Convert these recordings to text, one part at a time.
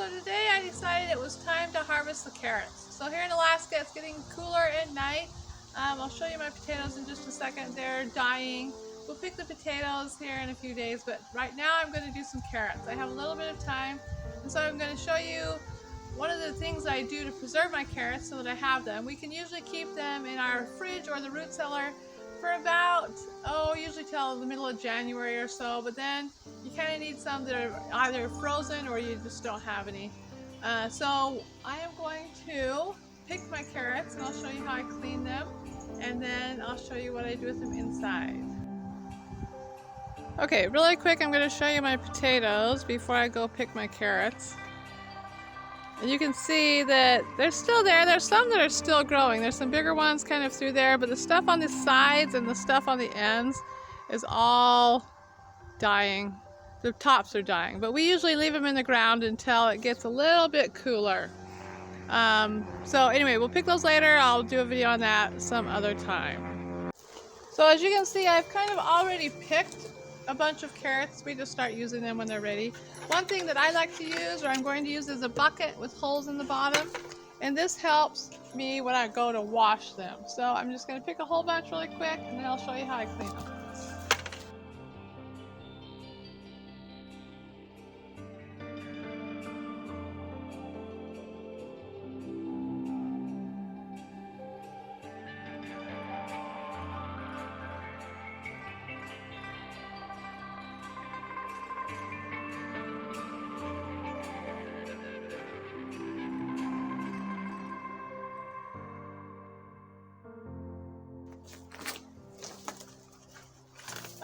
So today I decided it was time to harvest the carrots. So here in Alaska it's getting cooler at night. I'll show you my potatoes in just a second. They're dying. We'll pick the potatoes here in a few days, but right now I'm going to do some carrots. I have a little bit of time, and so I'm going to show you one of the things I do to preserve my carrots so that I have them. We can usually keep them in our fridge or the root cellar for about, usually till the middle of January or so, but then you kind of need some that are either frozen or you just don't have any. So I am going to pick my carrots and I'll show you how I clean them, and then I'll show you what I do with them inside. Okay, really quick, I'm going to show you my potatoes before I go pick my carrots. And you can see that they're still there. There's some that are still growing. There's some bigger ones kind of through there, but the stuff on the sides and the stuff on the ends is all dying. The tops are dying, but we usually leave them in the ground until it gets a little bit cooler. So anyway, we'll pick those later. I'll do a video on that some other time. So as you can see, I've kind of already picked a bunch of carrots. We just start using them when they're ready. One thing that I like to use, or I'm going to use, is a bucket with holes in the bottom, and this helps me when I go to wash them. So I'm just going to pick a whole bunch really quick, and then I'll show you how I clean them.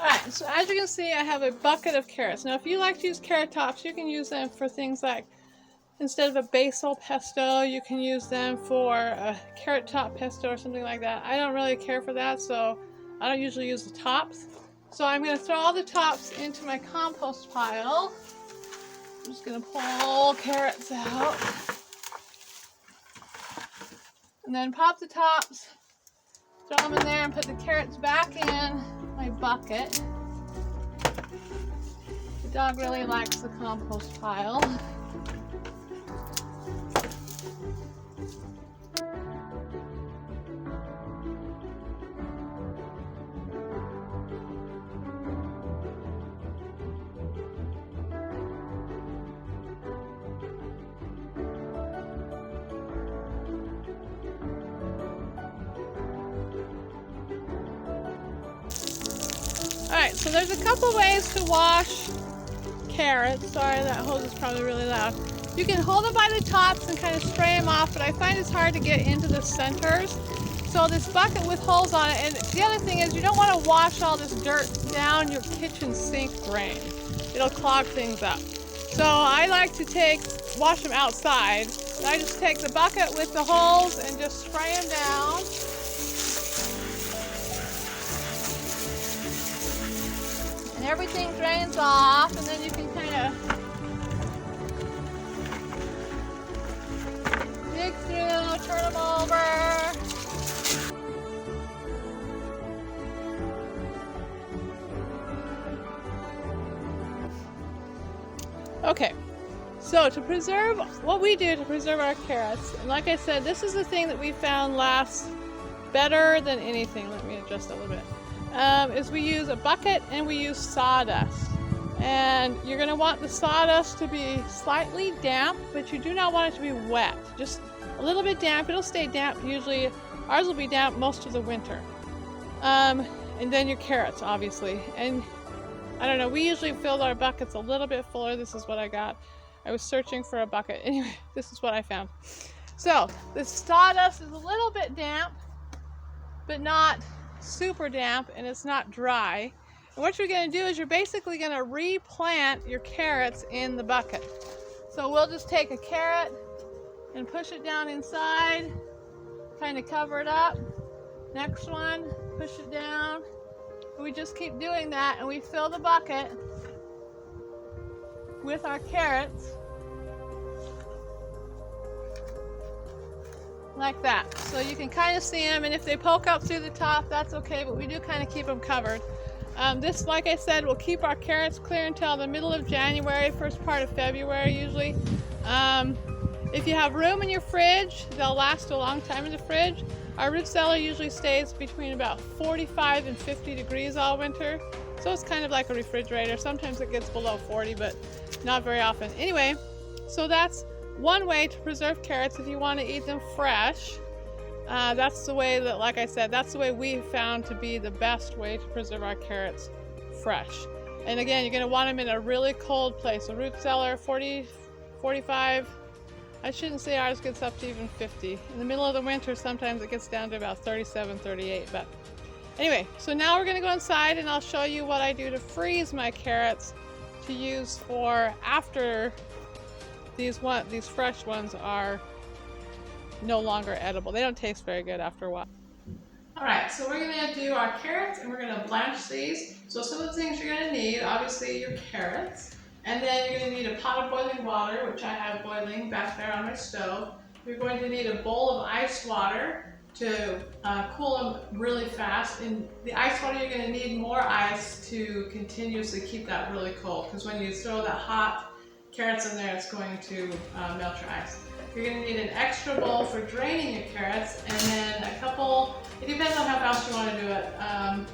Alright, so as you can see, I have a bucket of carrots. Now if you like to use carrot tops, you can use them for things like, instead of a basil pesto, you can use them for a carrot top pesto or something like that. I don't really care for that, so I don't usually use the tops. So I'm going to throw all the tops into my compost pile. I'm just going to pull carrots out. And then pop the tops, throw them in there, and put the carrots back in my bucket. The dog really likes the compost pile. Alright, so there's a couple ways to wash carrots. Sorry, that hose is probably really loud. You can hold them by the tops and kind of spray them off, but I find it's hard to get into the centers. So this bucket with holes on it, and the other thing is you don't want to wash all this dirt down your kitchen sink drain. It'll clog things up. So I like to wash them outside. And I just take the bucket with the holes and just spray them down. And everything drains off, and then you can kind of dig through, turn them over. Okay, so to preserve, what we do to preserve our carrots, and like I said, this is the thing that we found lasts better than anything. Let me adjust that a little bit. Is we use a bucket and we use sawdust. And you're going to want the sawdust to be slightly damp, but you do not want it to be wet. Just a little bit damp. It'll stay damp. Usually ours will be damp most of the winter. And then your carrots, obviously. And I don't know, we usually fill our buckets a little bit fuller. This is what I got. I was searching for a bucket. Anyway, this is what I found. So the sawdust is a little bit damp, but not super damp, and it's not dry. And what you're going to do is you're basically going to replant your carrots in the bucket. So we'll just take a carrot and push it down inside, kind of cover it up. Next one, push it down. And we just keep doing that, and we fill the bucket with our carrots like that. So you can kind of see them, and if they poke up through the top, that's okay, but we do kind of keep them covered. This, like I said, will keep our carrots clear until the middle of January, first part of February usually. If you have room in your fridge, they'll last a long time in the fridge. Our root cellar usually stays between about 45 and 50 degrees all winter. So it's kind of like a refrigerator. Sometimes it gets below 40, but not very often. Anyway, so that's one way to preserve carrots if you want to eat them fresh. That's the way that, like I said, that's the way we found to be the best way to preserve our carrots fresh. And again, you're going to want them in a really cold place. A root cellar, 40, 45. I shouldn't say ours gets up to even 50. In the middle of the winter, sometimes it gets down to about 37, 38. But anyway, so now we're going to go inside and I'll show you what I do to freeze my carrots to use for after these fresh ones are no longer edible. They don't taste very good after a while. Alright, so we're going to do our carrots and we're going to blanch these. So some of the things you're going to need, obviously your carrots, and then you're going to need a pot of boiling water, which I have boiling back there on my stove. You're going to need a bowl of ice water to cool them really fast. In the ice water, you're going to need more ice to continuously keep that really cold, because when you throw that hot carrots in there, it's going to melt your ice. You're going to need an extra bowl for draining your carrots, and then a couple, it depends on how fast you want to do it,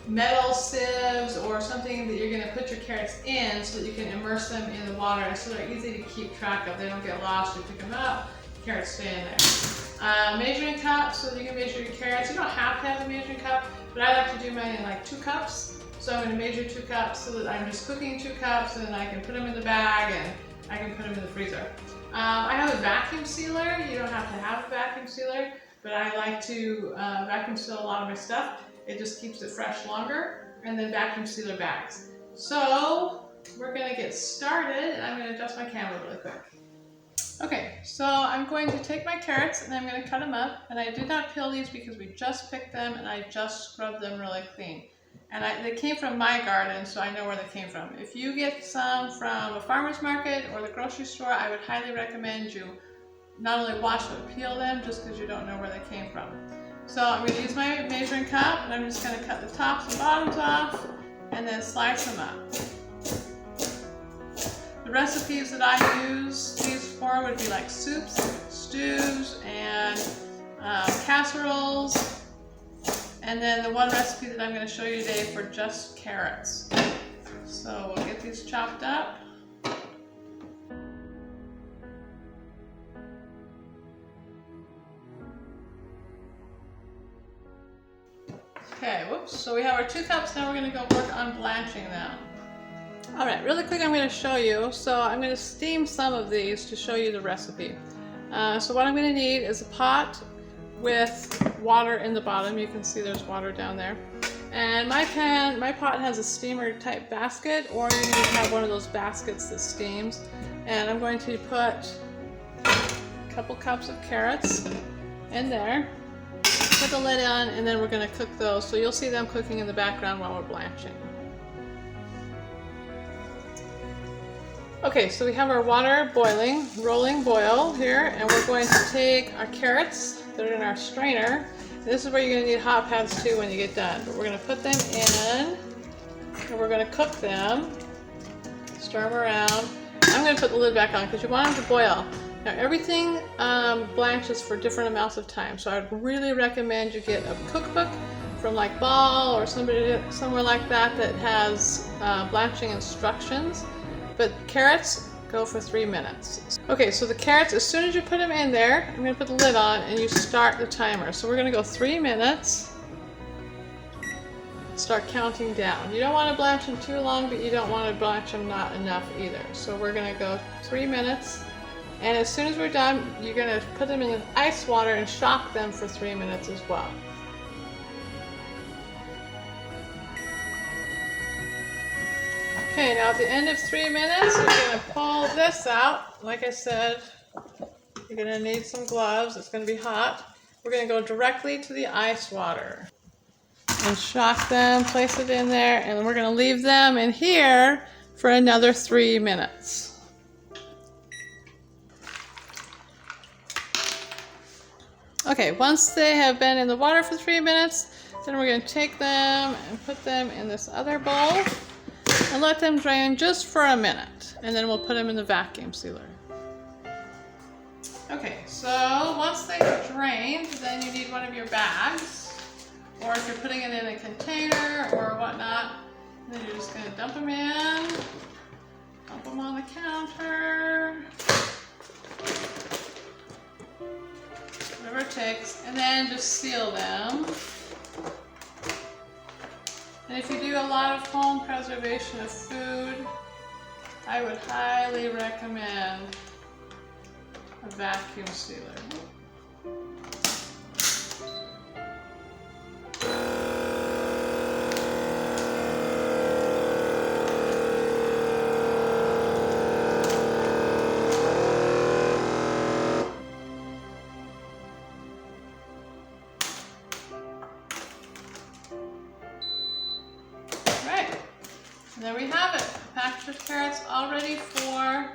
metal sieves or something that you're going to put your carrots in so that you can immerse them in the water so they're easy to keep track of. They don't get lost. You pick them up, carrots stay in there. Measuring cup so that you can measure your carrots. You don't have to have a measuring cup, but I like to do mine in like 2 cups. So I'm going to measure 2 cups so that I'm just cooking 2 cups, and then I can put them in the bag and I can put them in the freezer. I have a vacuum sealer. You don't have to have a vacuum sealer, but I like to vacuum seal a lot of my stuff. It just keeps it fresh longer, and then vacuum sealer bags. So we're going to get started, and I'm going to adjust my camera really quick. Okay, so I'm going to take my carrots and I'm going to cut them up, and I did not peel these because we just picked them and I just scrubbed them really clean. And they came from my garden, so I know where they came from. If you get some from a farmer's market or the grocery store, I would highly recommend you not only wash but peel them, just because you don't know where they came from. So I'm going to use my measuring cup, and I'm just going to cut the tops and bottoms off and then slice them up. The recipes that I use these for would be like soups, stews, and casseroles. And then the one recipe that I'm going to show you today for just carrots. So we'll get these chopped up. Okay, whoops. So we have our 2 cups. Now we're going to go work on blanching them. All right, really quick I'm going to show you. So I'm going to steam some of these to show you the recipe. So what I'm going to need is a pot with water in the bottom. You can see there's water down there. And my pot has a steamer type basket, or you can have one of those baskets that steams. And I'm going to put a couple cups of carrots in there, put the lid on, and then we're going to cook those. So you'll see them cooking in the background while we're blanching. Okay, so we have our water boiling, rolling boil here, and we're going to take our carrots that are in our strainer. This is where you're going to need hot pads too when you get done. But we're going to put them in, and we're going to cook them, stir them around. I'm going to put the lid back on because you want them to boil. Now everything blanches for different amounts of time, so I'd really recommend you get a cookbook from like Ball or somewhere like that that has blanching instructions. But carrots go for 3 minutes. Okay, so the carrots, as soon as you put them in there, I'm going to put the lid on and you start the timer. So we're going to go 3 minutes. Start counting down. You don't want to blanch them too long, but you don't want to blanch them not enough either. So we're going to go 3 minutes. And as soon as we're done, you're going to put them in ice water and shock them for 3 minutes as well. Okay, now at the end of 3 minutes, you're going to pull this out. Like I said, you're going to need some gloves. It's going to be hot. We're going to go directly to the ice water and shock them, place it in there, and we're going to leave them in here for another 3 minutes. Okay, once they have been in the water for 3 minutes, Then we're going to take them and put them in this other bowl and let them drain just for a minute. And then we'll put them in the vacuum sealer. Okay, so once they've drained, then you need one of your bags. Or if you're putting it in a container or whatnot, then you're just going to dump them in. Dump them on the counter. Whatever it takes. And then just seal them. And if you do a lot of home preservation of food, I would highly recommend a vacuum sealer. There we have it, a package of carrots all ready for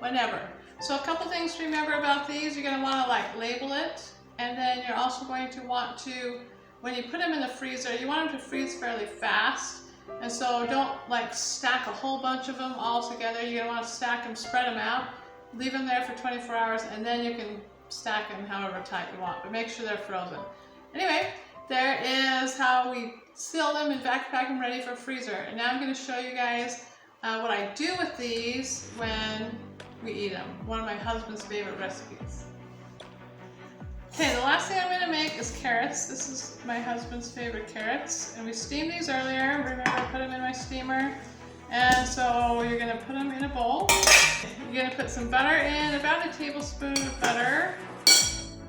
whenever. So a couple things to remember about these. You're going to want to like label it, and then you're also going to want to, when you put them in the freezer, you want them to freeze fairly fast. And so don't like stack a whole bunch of them all together. You're going to want to stack them, spread them out, leave them there for 24 hours, and then you can stack them however tight you want, but make sure they're frozen. Anyway, there is how we seal them and pack them ready for freezer. And now I'm going to show you guys what I do with these when we eat them. One of my husband's favorite recipes. Okay, the last thing I'm going to make is carrots. This is my husband's favorite carrots. And we steamed these earlier. Remember, I put them in my steamer. And so you're going to put them in a bowl. You're going to put some butter in, about a tablespoon of butter.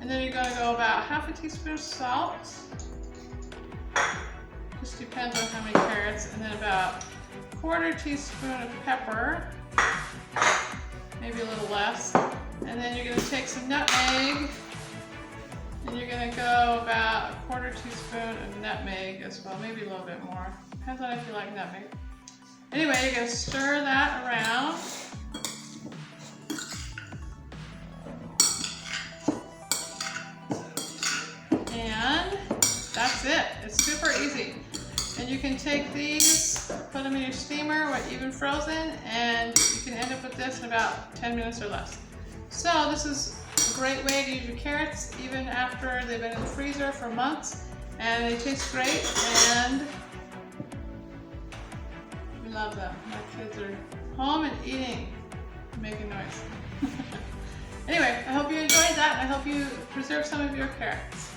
And then you're going to go about half a teaspoon of salt. Just depends on how many carrots. And then about a quarter teaspoon of pepper. Maybe a little less. And then you're going to take some nutmeg. And you're going to go about a quarter teaspoon of nutmeg as well. Maybe a little bit more. Depends on if you like nutmeg. Anyway, you're going to stir that around. And that's it. It's super easy. And you can take these, put them in your steamer, even frozen, and you can end up with this in about 10 minutes or less. So this is a great way to use your carrots even after they've been in the freezer for months. And they taste great, and we love them. My kids are home and eating, making noise. Anyway, I hope you enjoyed that, and I hope you preserve some of your carrots.